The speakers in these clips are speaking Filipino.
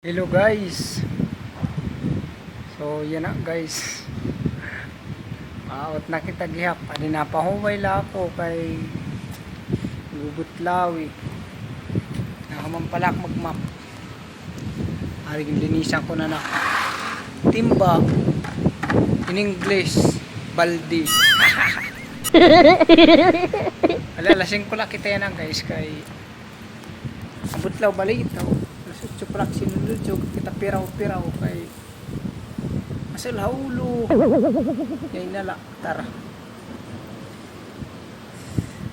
Hello guys. So yan na guys. Maawat na kita gihap. Ani napahuway la ako kay gubutlawi. Nakamambalak magmap. Ari linisan ko na timba. In English, baldi. Alalasing ko lang kita yan guys kay butlaw balitaw. Suprak sinunod kita piraw-piraw kay asal haulo yay nala tara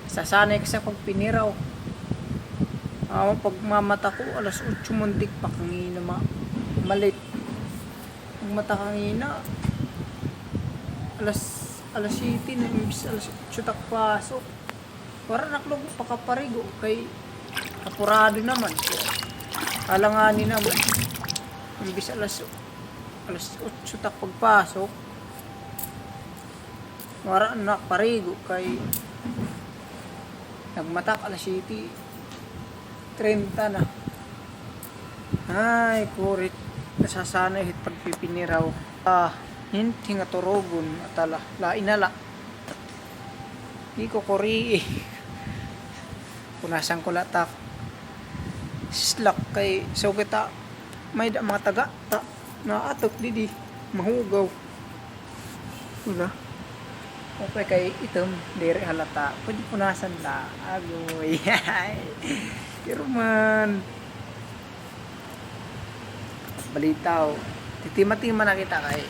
sasanay ka sa pagpiniraw pagmamata ko alas 8 mundik pa kangina malit ang mata kangina alas 7 na imbis alas 8 takpasok para naklog pakaparigo kay apurado naman alanganin naman imbis alas 8 tak pagpasok wala na parigo kay nagmatak alas 7:30 na ay kurit nasasanay hit pagpipiniraw hindi nga turogon atala lainala di ko kori punasan ko latak slak kay so kita may mga taga naatok didi mahugaw wala okay kay itom dere halata pwede punasan la agoy pero man balitaw titima-tima na kita kay